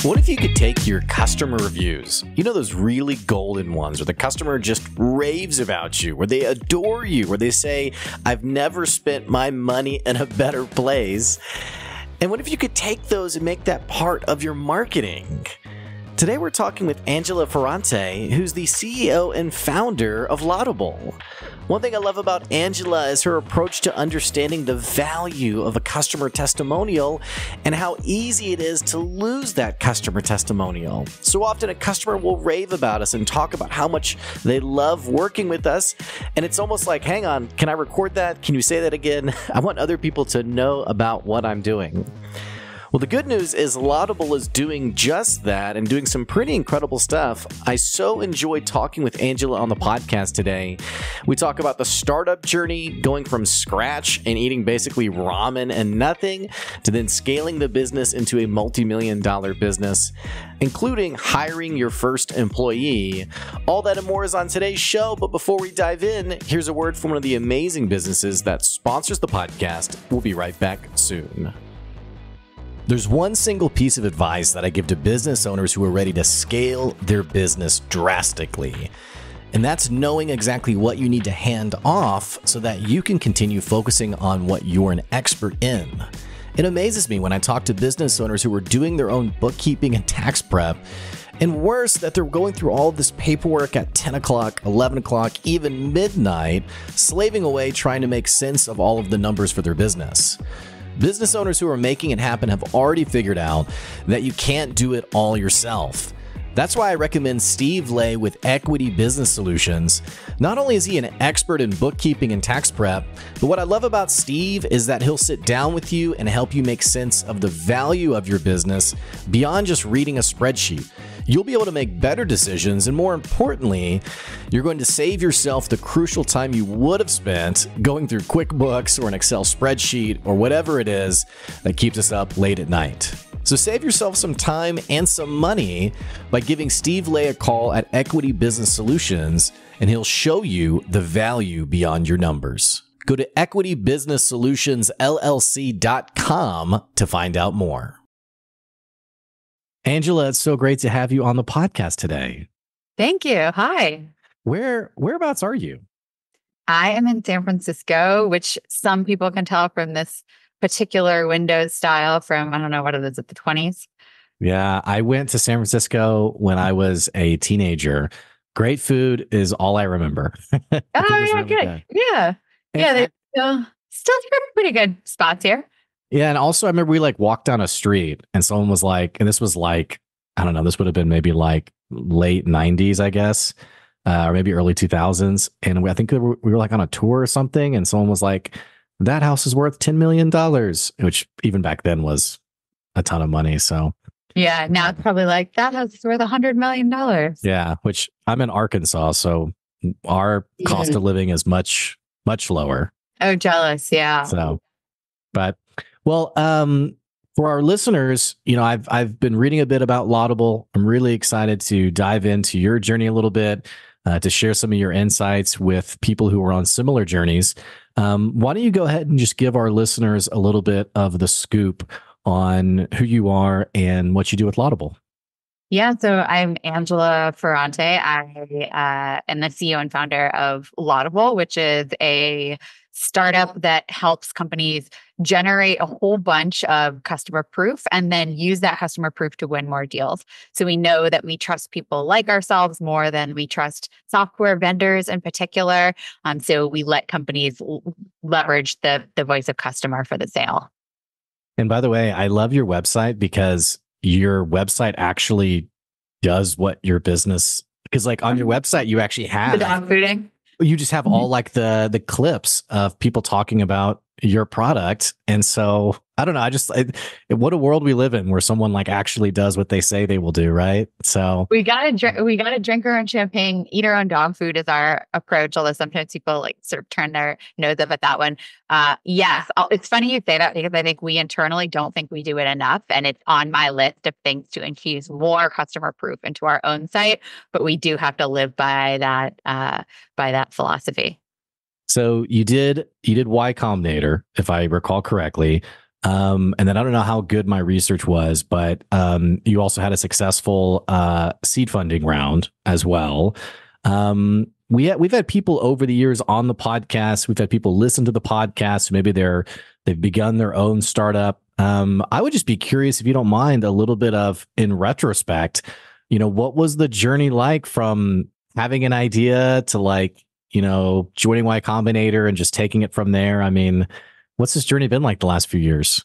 What if you could take your customer reviews, those really golden ones where the customer just raves about you, where they adore you, where they say, I've never spent my money in a better place. And what if you could take those and make that part of your marketing? Today we're talking with Angela Ferrante, who's the CEO and founder of Laudable. One thing I love about Angela is her approach to understanding the value of a customer testimonial and how easy it is to lose that customer testimonial. So often a customer will rave about us and talk about how much they love working with us, and it's almost like, hang on, can I record that? Can you say that again? I want other people to know about what I'm doing. Well, the good news is Laudable is doing just that and doing some pretty incredible stuff. I so enjoyed talking with Angela on the podcast today. We talk about the startup journey, going from scratch and eating basically ramen and nothing, to then scaling the business into a multi-million-dollar business, including hiring your first employee. All that and more is on today's show, but before we dive in, here's a word from one of the amazing businesses that sponsors the podcast. We'll be right back soon. There's one single piece of advice that I give to business owners who are ready to scale their business drastically. And that's knowing exactly what you need to hand off so that you can continue focusing on what you're an expert in. It amazes me when I talk to business owners who are doing their own bookkeeping and tax prep, and worse, that they're going through all of this paperwork at 10 o'clock, 11 o'clock, even midnight, slaving away trying to make sense of all of the numbers for their business. Business owners who are making it happen have already figured out that you can't do it all yourself. That's why I recommend Steve Lay with Equity Business Solutions. Not only is he an expert in bookkeeping and tax prep, but what I love about Steve is that he'll sit down with you and help you make sense of the value of your business beyond just reading a spreadsheet. You'll be able to make better decisions, and more importantly, you're going to save yourself the crucial time you would have spent going through QuickBooks or an Excel spreadsheet or whatever it is that keeps us up late at night. So save yourself some time and some money by giving Steve Lay a call at Equity Business Solutions, and he'll show you the value beyond your numbers. Go to equitybusinesssolutions.llc.com to find out more. Angela, it's so great to have you on the podcast today. Thank you. Hi. Whereabouts are you? I am in San Francisco, which some people can tell from this particular window style from, I don't know what it is, at the 20s. Yeah, I went to San Francisco when I was a teenager. Great food is all I remember. Oh, yeah, really good. Yeah. Yeah, they still pretty good spots here. Yeah, and also I remember we walked down a street and someone was like, and this was I don't know, this would have been maybe late 90s, I guess, or maybe early 2000s. And I think we were on a tour or something, and someone was like, that house is worth $10 million, which even back then was a ton of money. So yeah, now it's probably that house is worth $100 million. Yeah, which I'm in Arkansas, so our cost of living is much, much lower. Oh, jealous. Yeah. So, but well, for our listeners, I've been reading a bit about Laudable. I'm really excited to dive into your journey a little bit, to share some of your insights with people who are on similar journeys. Why don't you go ahead and just give our listeners a little bit of the scoop on who you are and what you do with Laudable? Yeah, so I'm Angela Ferrante. I am the CEO and founder of Laudable, which is a startup that helps companies generate a whole bunch of customer proof and then use that customer proof to win more deals. So we know that we trust people like ourselves more than we trust software vendors in particular. So we let companies leverage the voice of customer for the sale. And by the way, I love your website because your website actually does what your business, because on your website, you actually have the dog fooding. You just have all the clips of people talking about your product. And so I don't know. What a world we live in where someone actually does what they say they will do. Right. So we gotta drink our own champagne, eat our own dog food is our approach. Although sometimes people sort of turn their nose up at that one. Yes. It's funny you say that because I think we internally don't think we do it enough. And it's on my list of things to infuse more customer proof into our own site. But we do have to live by that philosophy. So you did Y Combinator, if I recall correctly. And then I don't know how good my research was, but you also had a successful seed funding round as well. We've had people over the years on the podcast. We've had people listen to the podcast. Maybe they've begun their own startup. I would just be curious, if you don't mind, a little bit of, in retrospect, what was the journey like from having an idea to joining Y Combinator and just taking it from there? I mean, what's this journey been like the last few years?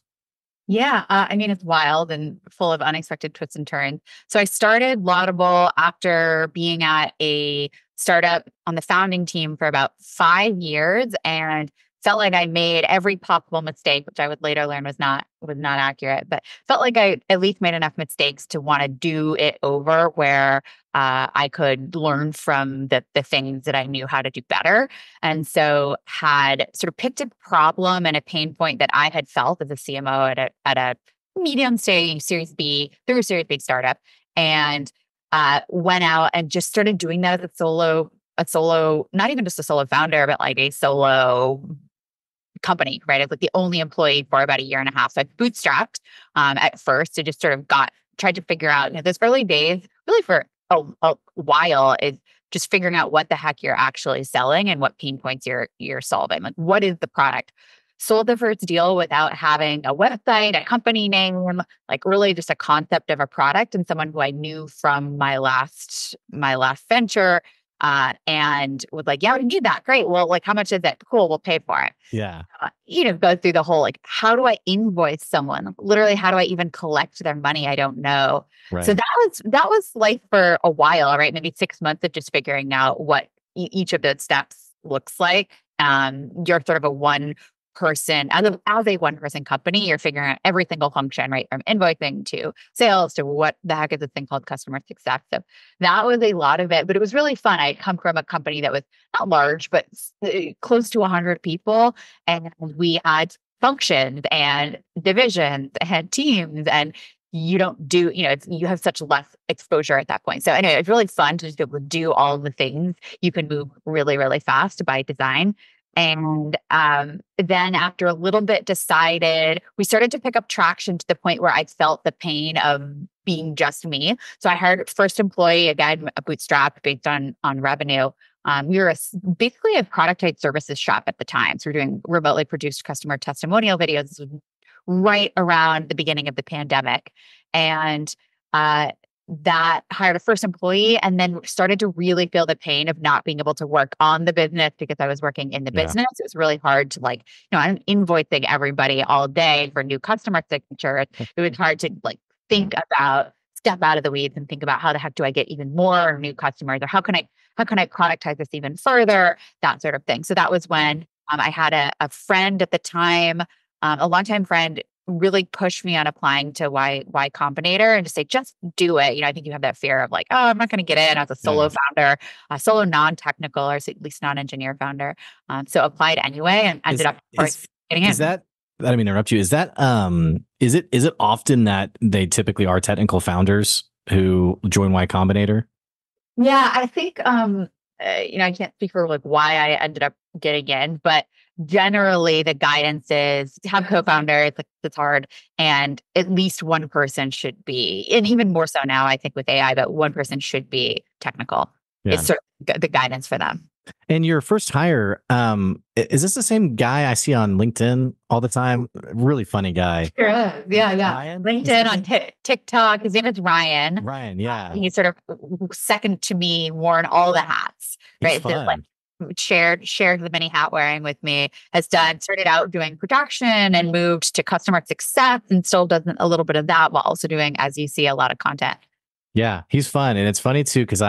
Yeah, I mean, it's wild and full of unexpected twists and turns. So I started Laudable after being at a startup on the founding team for about 5 years, and felt like I made every possible mistake, which I would later learn was not accurate, but felt like I at least made enough mistakes to want to do it over, where I could learn from the things that I knew how to do better. And so had sort of picked a problem and a pain point that I had felt as a CMO at a medium stage Series B through a Series B startup, and went out and just started doing that as a solo, not even just a solo founder, but like a solo company, right? I was like the only employee for about a year and a half. So I bootstrapped at first. I just sort of tried to figure out, those early days, really for a while, is just figuring out what the heck you're actually selling and what pain points you're solving. Like, what is the product? Sold the first deal without having a website, a company name, like really just a concept of a product, and someone who I knew from my last venture, and was like, yeah, we can do that. Great. Well, like, how much is it? Cool. We'll pay for it. Yeah. Go through the whole, like, how do I invoice someone? Like, literally, how do I even collect their money? I don't know. Right. So that was life for a while, right? Maybe 6 months of just figuring out what each of those steps looks like. You're sort of a one person, as a one person company, you're figuring out every single function, right? From invoicing to sales to what the heck is this thing called customer success. So that was a lot of it, but it was really fun. I come from a company that was not large, but close to 100 people. And we had functions and divisions and teams, and you don't do, you have such less exposure at that point. So anyway, it's really fun to just be able to do all the things. You can move really, really fast by design. And then after a little bit we started to pick up traction to the point where I felt the pain of being just me. So I hired first employee, again, a bootstrap based on revenue. We were basically a product-type services shop at the time. So we're doing remotely produced customer testimonial videos. This was right around the beginning of the pandemic. And that hired a first employee, and then started to really feel the pain of not being able to work on the business because I was working in the business. It was really hard to I'm invoicing everybody all day for new customer signatures. It was hard to step out of the weeds and think about how the heck do I get even more new customers, or how can I productize this even further, that sort of thing. So that was when I had a friend at the time, a longtime friend, really pushed me on applying to Y Combinator, and to say, just do it. I think you have that fear of like, oh, I'm not going to get in as a solo founder, a solo non-technical, or at least non-engineer founder. So applied anyway, and ended up getting in. Is that, I don't mean to interrupt you. Is that, is it often that they typically are technical founders who join Y Combinator? Yeah, I think, I can't speak for why I ended up getting in, but generally the guidance is to have co-founders. It's hard, and at least one person should be, and even more so now, I think, with AI, but one person should be technical. Yeah. It's sort of the guidance for them. And your first hire, is this the same guy I see on LinkedIn all the time? Really funny guy. Sure is. Yeah. Ryan? LinkedIn, on TikTok. His name is Ryan. Ryan, yeah. He's sort of second to me, worn all the hats. Right. He's fun. Shared the many hat wearing with me. Started out doing production and moved to customer success, and still does a little bit of that, while also doing, as you see, a lot of content. Yeah, he's fun. And it's funny too, because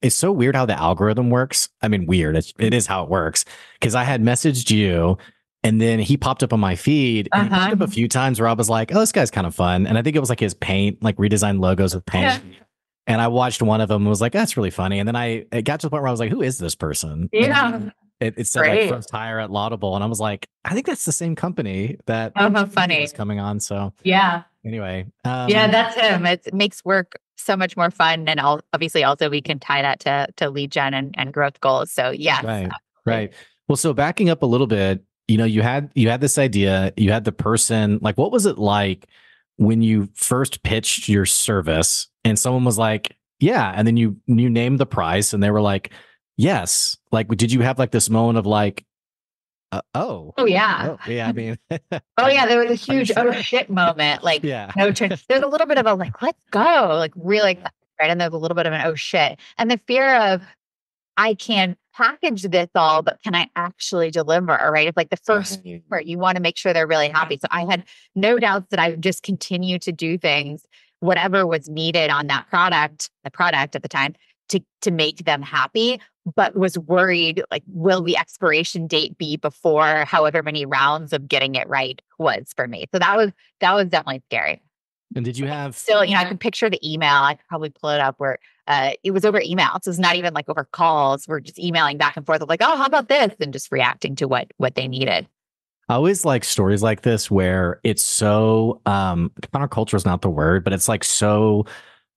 it's so weird how the algorithm works. I mean, weird. It is how it works. Because I had messaged you, and then he popped up on my feed. And he popped up a few times where I was like, oh, this guy's kind of fun. And I think it was like his paint, like redesigned logos with paint. Yeah. And I watched one of them and was like, that's really funny. And then it got to the point where I was like, who is this person? Yeah. It said like first hire at Laudable. And I was like, I think that's the same company that how funny is coming on. So yeah. Anyway. Yeah, that's him. It makes work so much more fun. And obviously also we can tie that to lead gen and growth goals. So yeah. Right. Well, so backing up a little bit, you had this idea, you had the person, like, what was it like when you first pitched your service and someone was like, yeah, and then you named the price and they were like, yes. Like, did you have like this moment of like, Oh yeah. oh yeah, I mean, Oh yeah, there was a are you huge oh sure? shit moment. Like Yeah. no turn. There's a little bit of a like, let's go, like really right. And there's a little bit of an oh shit. And the fear of I can package this all, but can I actually deliver? Right. It's like the first part, you want to make sure they're really happy. So I had no doubts that I would just continue to do things, whatever was needed on that product, the product at the time, to make them happy, but was worried like, will the expiration date be before however many rounds of getting it right was for me. So that was definitely scary. And did you have Still, I can picture the email. I could probably pull it up where it was over email. So it's not even like over calls. We're just emailing back and forth of like, oh, how about this? And just reacting to what they needed. I always like stories like this where it's so counterculture is not the word, but it's like so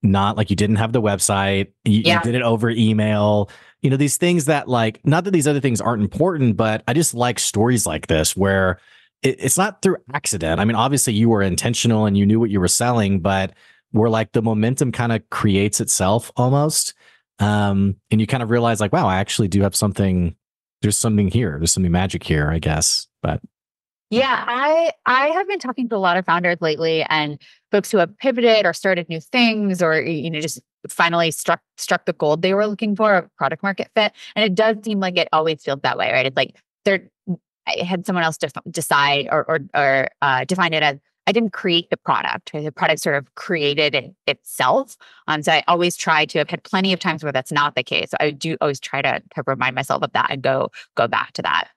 not like you didn't have the website, you did it over email. These things that like, not that these other things aren't important, but I just like stories like this where it's not through accident. I mean, obviously you were intentional and you knew what you were selling, but where like the momentum kind of creates itself almost. And you kind of realize like, wow, I actually do have something. There's something here. There's something magic here, I guess. But yeah, I have been talking to a lot of founders lately and folks who have pivoted or started new things or just finally struck the gold they were looking for, a product market fit. And it does seem like it always feels that way, right? It's like I had someone else decide or define it as I didn't create the product. Right? The product sort of created itself. So I always try to. I've had plenty of times where that's not the case. So I do always try to remind myself of that and go back to that.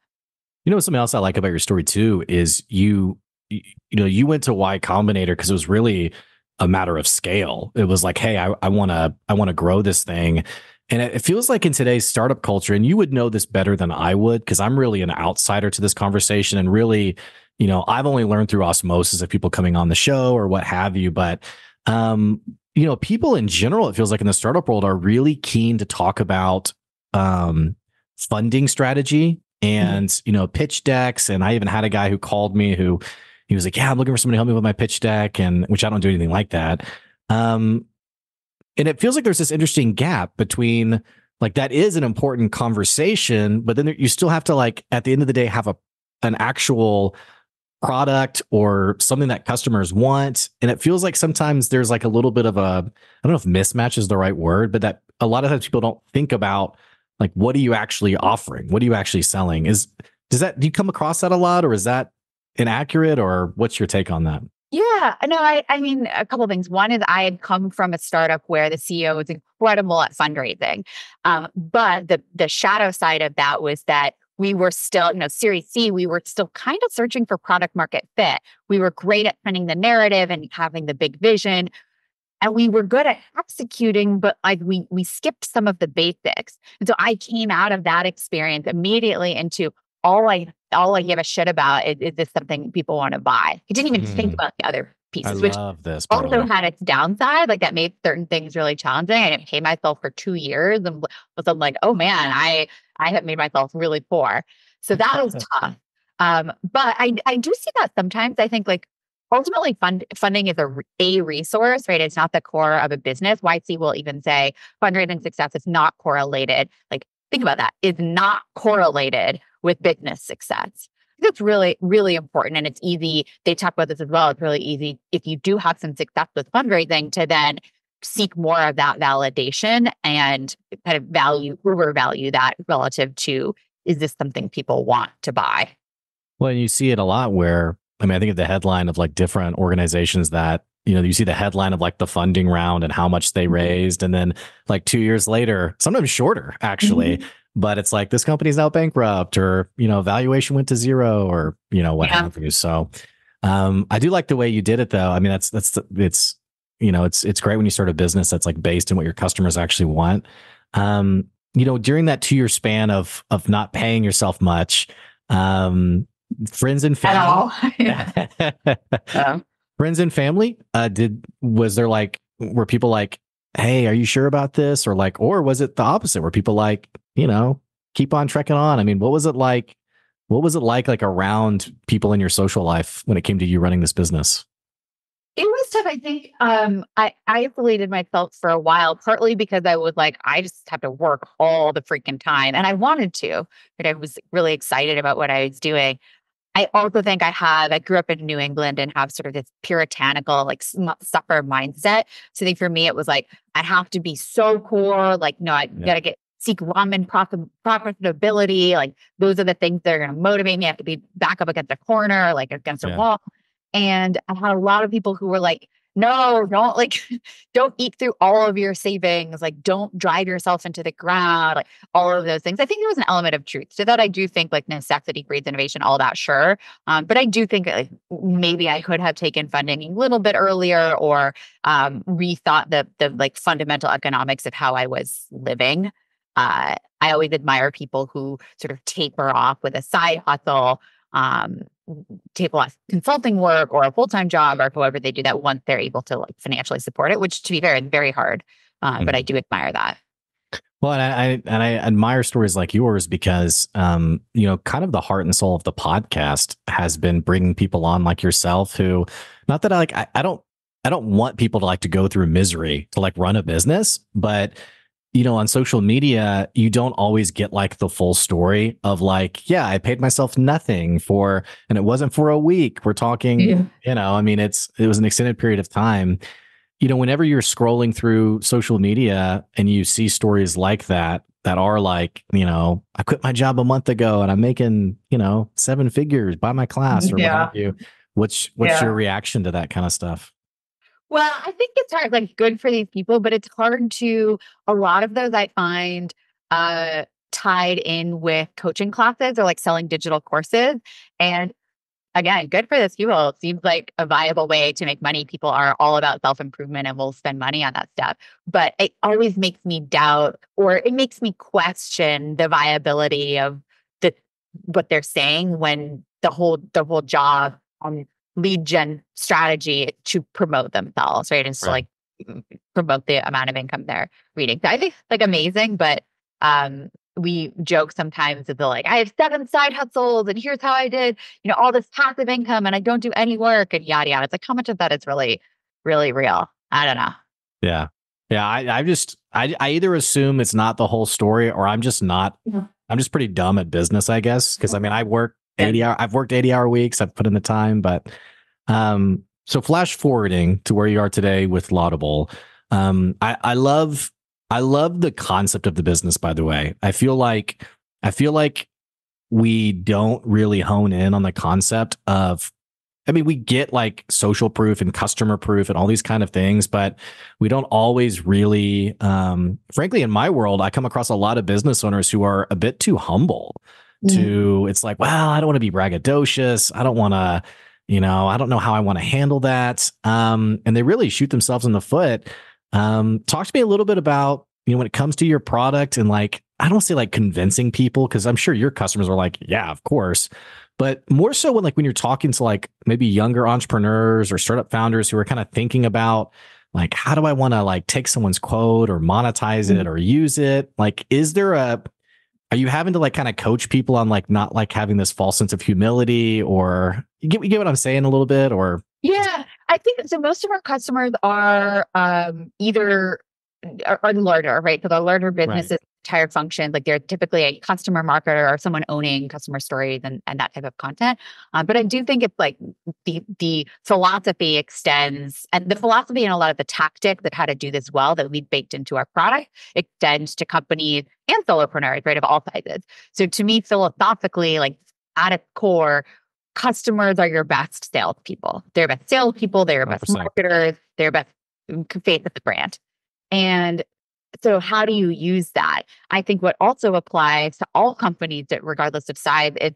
something else I like about your story too is you went to Y Combinator because it was really a matter of scale. It was like, hey, I want to grow this thing. And it feels like in today's startup culture, and you would know this better than I would, because I'm really an outsider to this conversation. And really, I've only learned through osmosis of people coming on the show or what have you. But, people in general, it feels like in the startup world are really keen to talk about funding strategy and, pitch decks. And I even had a guy who called me who he was like, yeah, I'm looking for somebody to help me with my pitch deck, and which I don't do anything like that. And it feels like there's this interesting gap between like that is an important conversation, but then you still have to like at the end of the day have an actual product or something that customers want. And it feels like sometimes there's like a little bit of I don't know if mismatch is the right word, but that a lot of times people don't think about like, what are you actually offering? What are you actually selling? Do you come across that a lot, or is that inaccurate, or what's your take on that? Yeah, no, I mean, a couple of things. One is I had come from a startup where the CEO was incredible at fundraising. But the shadow side of that was that we were still, Series C, we were still kind of searching for product market fit. We were great at spinning the narrative and having the big vision. And we were good at executing, but like we skipped some of the basics. And so I came out of that experience immediately into all I give a shit about is this something people want to buy. I didn't even think about the other pieces, which also had its downside. Like that made certain things really challenging. I didn't pay myself for 2 years and was like, oh man, I have made myself really poor. So that was tough. But I do see that sometimes. I think like ultimately funding is a resource, right? It's not the core of a business. YC will even say fundraising success is not correlated. Like think about that. It's not correlated with business success. That's really, really important. And it's easy. They talk about this as well. It's really easy if you do have some success with fundraising to then seek more of that validation and kind of overvalue that relative to, is this something people want to buy? Well, you see it a lot where, I mean, I think of the headline of like different organizations that, you see the headline of like the funding round and how much they raised. And then like 2 years later, sometimes shorter actually, but it's like this company's now bankrupt, or, valuation went to zero, or, what have you. So I do like the way you did it though. I mean, it's great when you start a business that's like based in what your customers actually want. During that 2 year span of not paying yourself much, friends and family, friends and family, were people like, hey, are you sure about this? Or was it the opposite where people like, keep on trekking on? I mean, what was it like What was it like around people in your social life when it came to you running this business? It was tough. I think I isolated myself for a while, partly because I was like, I just have to work all the freaking time. And I wanted to, but I was really excited about what I was doing. I also think I grew up in New England and have sort of this puritanical, like suffer mindset. So I think for me, it was like, I have to be so core. Like, no, I Yeah. gotta seek ramen profitability. Like, those are the things that are going to motivate me. I have to be back up against a corner, like against a Yeah. wall. And I had a lot of people who were like, no, don't like, don't eat through all of your savings. Like, don't drive yourself into the ground. Like, all of those things. I think there was an element of truth to that. I do think like necessity breeds innovation, all that, sure. But I do think like maybe I could have taken funding a little bit earlier or rethought the like fundamental economics of how I was living. I always admire people who sort of taper off with a side hustle. Um, Take less consulting work or a full-time job or however they do that once they're able to like financially support it, which to be fair is very hard. But I do admire that. Well, and I admire stories like yours because, kind of the heart and soul of the podcast has been bringing people on like yourself who, not that I don't want people to like to go through misery to like run a business, but on social media, you don't always get like the full story of like, yeah, I paid myself nothing for, and it wasn't for a week. We're talking, I mean, it was an extended period of time. Whenever you're scrolling through social media and you see stories like that are like, I quit my job a month ago and I'm making, 7 figures by my class or what have you. What's your reaction to that kind of stuff? Well, I think it's hard, like good for these people, but it's hard to a lot of those I find tied in with coaching classes or like selling digital courses. And again, good for those people. It seems like a viable way to make money. People are all about self-improvement and will spend money on that stuff. But it always makes me doubt or it makes me question the viability of the what they're saying when the whole job on lead gen strategy to promote themselves, right? And so Right. like promote the amount of income they're reading. So I think like amazing, but we joke sometimes that they're like, I have 7 side hustles and here's how I did, all this passive income and I don't do any work and yada yada. It's like how much of that is really, really real? I don't know. Yeah. Yeah. I either assume it's not the whole story or I'm just not, I'm just pretty dumb at business, I guess. Cause I mean, I've worked 80-hour weeks. I've put in the time, but, so flash forwarding to where you are today with Laudable. I love the concept of the business, by the way. I feel like we don't really hone in on the concept of, I mean, we get like social proof and customer proof and all these kind of things, but we don't always really, frankly, in my world, I come across a lot of business owners who are a bit too humble to, it's like, well, I don't want to be braggadocious. I don't want to, I don't know how I want to handle that. And they really shoot themselves in the foot. Talk to me a little bit about, when it comes to your product and like, I don't say like convincing people, because I'm sure your customers are like, yeah, of course. But more so when you're talking to like maybe younger entrepreneurs or startup founders who are kind of thinking about like, how do I want to like take someone's quote or monetize it or use it? Like, are you having to like kind of coach people on like not like having this false sense of humility, or you get what I'm saying a little bit, or? Yeah, I think so. Most of our customers are either are learner, right? So the learner Right. business is entire function. Like they're typically a customer marketer or someone owning customer stories and that type of content. But I do think it's like the philosophy extends, and the philosophy and a lot of the tactics of how to do this well that we've baked into our product extends to companies and solopreneurs, right, of all sizes. So to me, philosophically, like at its core, customers are your best salespeople. They're best salespeople. They're your best 100%. marketers. They're best face of the brand. And so how do you use that? I think what also applies to all companies that regardless of size is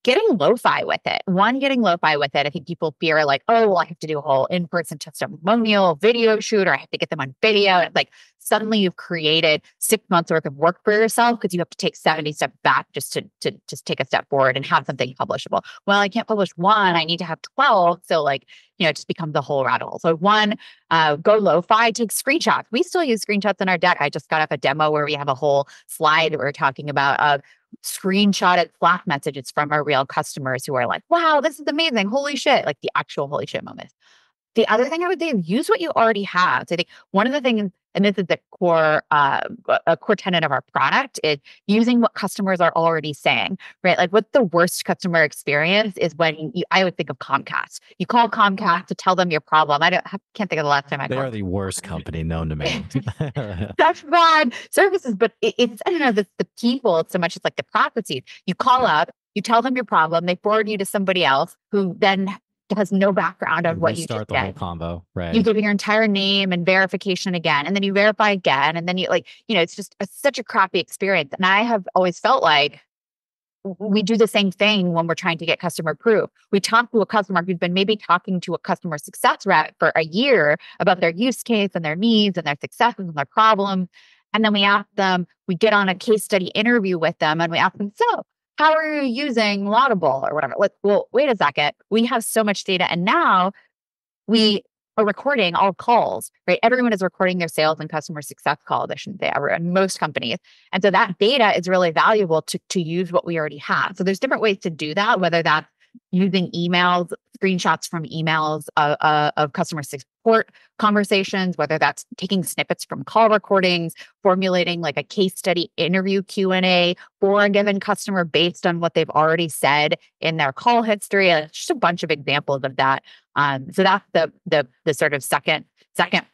getting lo-fi with it. One, getting lo-fi with it. I think people fear like, oh, well, I have to do a whole in-person testimonial video shoot, or I have to get them on video. And it's like suddenly you've created 6 months worth of work for yourself because you have to take 70 steps back just to just take a step forward and have something publishable. Well, I can't publish one. I need to have 12. So like, it just becomes the whole rattle. So one, go lo-fi, take screenshots. We still use screenshots in our deck. I just got up a demo where we have a whole slide that we're talking about screenshotted Slack messages from our real customers who are like, wow, this is amazing. Holy shit. Like the actual holy shit moments. The other thing I would say is use what you already have. So I think one of the things, and this is the core, a core tenet of our product, is using what customers are already saying, right? Like, what's the worst customer experience is when I would think of Comcast. You call Comcast to tell them your problem. Can't think of the last time I They called. are the worst company known to man. Such bad services, but it's I don't know, the people so much as like the processes. You call up, you tell them your problem, they forward you to somebody else who then has no background on what you just Restart the whole combo, right? You give your entire name and verification again, and then you verify again, and then you it's just such a crappy experience. And I have always felt like we do the same thing when we're trying to get customer proof. We talk to a customer who's been maybe talking to a customer success rep for a year about their use case and their needs and their successes and their problems. And then we ask them, we get on a case study interview with them and we ask them, so how are you using Laudable or whatever? Well, wait a second. We have so much data. And now we are recording all calls, right? Everyone is recording their sales and customer success calls. I shouldn't say everyone, most companies. And so that data is really valuable to use what we already have. So there's different ways to do that, whether that's using emails, screenshots from emails of customer support conversations, whether that's taking snippets from call recordings, formulating like a case study interview Q&A for a given customer based on what they've already said in their call history. Just a bunch of examples of that. So that's the sort of second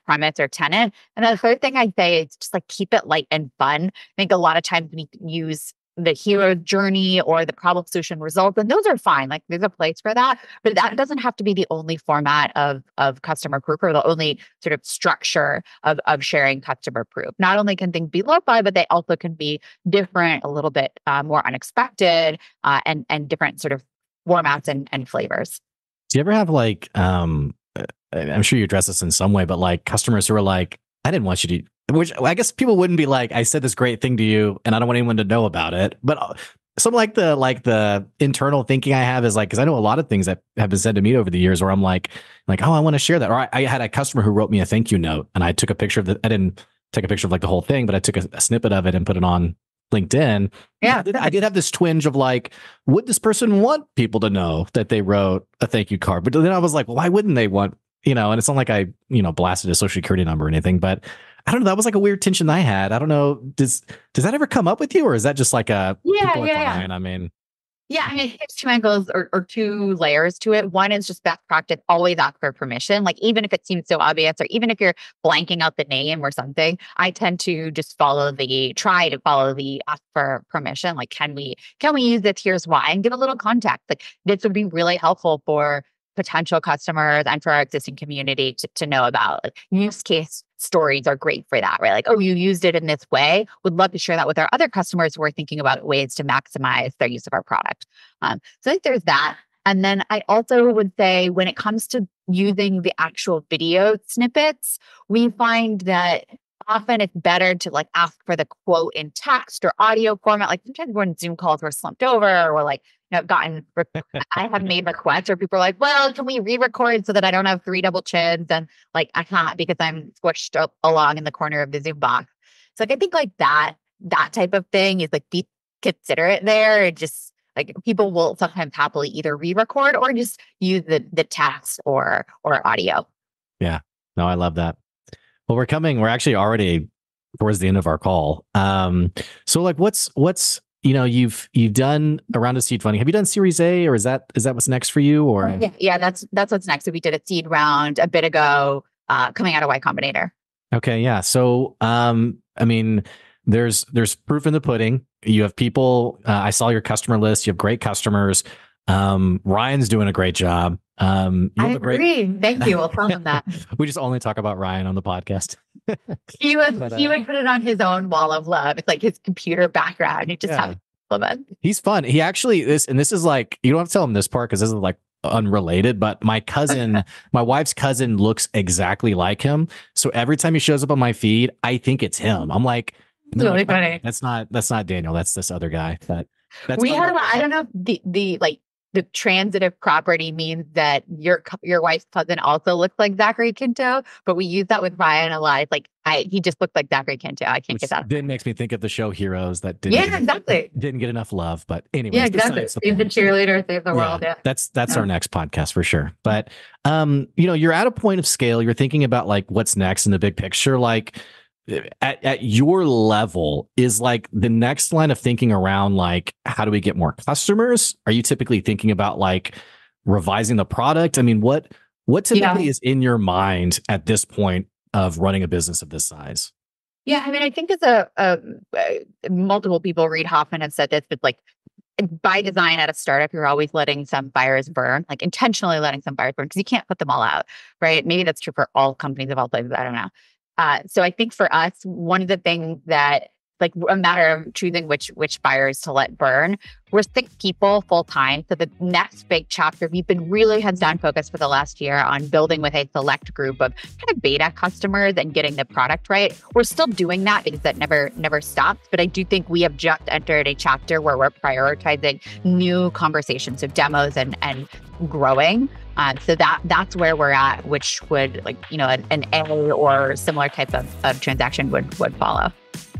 premise or tenet. And the third thing I'd say is just like keep it light and fun. I think a lot of times we use the hero journey or the problem solution results, and those are fine. Like there's a place for that, but that doesn't have to be the only format of customer proof or the only sort of structure of sharing customer proof. Not only can things be lo-fi, but they also can be different, a little bit more unexpected, and different sort of formats and flavors. Do you ever have like, I'm sure you address this in some way, but like customers who are like, I didn't want you to, which I guess people wouldn't be like, I said this great thing to you and I don't want anyone to know about it. But some like the internal thinking I have is like, because I know a lot of things that have been said to me over the years where I'm like, oh, I want to share that. Or I had a customer who wrote me a thank you note and I took a picture of I didn't take a picture of like the whole thing, but I took a snippet of it and put it on LinkedIn. Yeah. I did have this twinge of like, would this person want people to know that they wrote a thank you card? But then I was like, well, why wouldn't they want, and it's not like I, blasted a social security number or anything, but I don't know. That was like a weird tension I had. I don't know. Does that ever come up with you or is that just like a, yeah. I mean, it's two angles or two layers to it. One is just best practice, always ask for permission. Like even if it seems so obvious, or even if you're blanking out the name or something, I tend to just try to follow the ask for permission. Like, can we use this? Here's why, and give a little context. Like this would be really helpful for potential customers and for our existing community to know about. Like use case stories are great for that, right? Like, oh, you used it in this way. Would love to share that with our other customers who are thinking about ways to maximize their use of our product. So I think there's that. And then I also would say when it comes to using the actual video snippets, we find that often it's better to like ask for the quote in text or audio format. Like sometimes when Zoom calls were slumped over or like, I have made requests where people are like, well, can we re-record so that I don't have 3 double chins? And like, I can't because I'm squished up along in the corner of the Zoom box. So like, I think like that type of thing is like, be considerate there. And just like people will sometimes happily either re-record or just use the text or audio. Yeah, no, I love that. Well, we're actually already towards the end of our call. So like what's you've done a round of seed funding. Have you done Series A or is that what's next for you or? Yeah, that's what's next. So we did a seed round a bit ago, coming out of Y Combinator. Okay. Yeah. So, I mean, there's proof in the pudding. You have people, I saw your customer list. You have great customers. Ryan's doing a great job. I agree. Thank you. I'll tell him that. We just only talk about Ryan on the podcast. He would put it on his own wall of love. It's like his computer background. You just have to implement. He's fun. He actually this is like, you don't have to tell him this part because this is like unrelated, but my wife's cousin looks exactly like him. So every time he shows up on my feed, I think it's him. I'm like, no, really funny. That's not Daniel. That's this other guy. But that's I don't know if the like the transitive property means that your wife's cousin also looks like Zachary Quinto, but we use that with Ryan a lot. It's like he just looked like Zachary Quinto. I can't get that. Then makes me think of the show Heroes that didn't get enough love. But anyway, yeah, exactly. Save the cheerleader, save the world. Yeah, that's our next podcast for sure. But you're at a point of scale. You're thinking about like what's next in the big picture. Like at your level, is like the next line of thinking around like how do we get more customers? Are you typically thinking about like revising the product? I mean, what typically is in your mind at this point of running a business of this size? Yeah, I mean, I think as multiple people, Reid Hoffman, have said this, but like by design at a startup, you're always letting some buyers burn, like intentionally letting some buyers burn because you can't put them all out, right? Maybe that's true for all companies of all places. I don't know. So I think for us, one of the things that like a matter of choosing which buyers to let burn, we're 6 people full time. So the next big chapter, we've been really heads down focused for the last year on building with a select group of kind of beta customers and getting the product right. We're still doing that because that never stops. But I do think we have just entered a chapter where we're prioritizing new conversations, so demos and growing. So that's where we're at, which would like, an A or similar type of transaction would follow.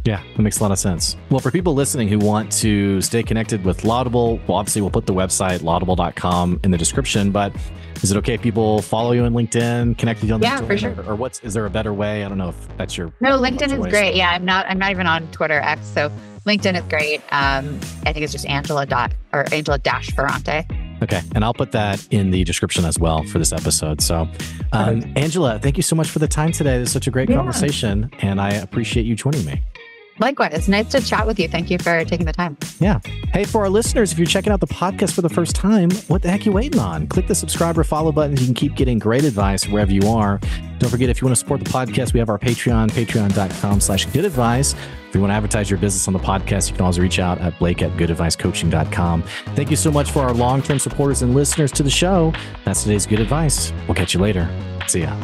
Yeah, that makes a lot of sense. Well, for people listening who want to stay connected with Laudable, well, obviously we'll put the website laudable.com in the description, but is it okay if people follow you on LinkedIn, connect with you on LinkedIn? Yeah, for sure. Or is there a better way? I don't know if that's your... No, LinkedIn is great. Yeah, I'm not even on Twitter X, so LinkedIn is great. I think it's just Angela-Ferrante. Okay. And I'll put that in the description as well for this episode. So, Angela, thank you so much for the time today. This is such a great conversation, and I appreciate you joining me. Likewise. It's nice to chat with you. Thank you for taking the time. Yeah. Hey, for our listeners, if you're checking out the podcast for the first time, what the heck are you waiting on? Click the subscribe or follow button so you can keep getting great advice wherever you are. Don't forget, if you want to support the podcast, we have our Patreon, patreon.com/goodadvice. If you want to advertise your business on the podcast, you can always reach out at blake@goodadvicecoaching.com. Thank you so much for our long-term supporters and listeners to the show. That's today's Good Advice. We'll catch you later. See ya.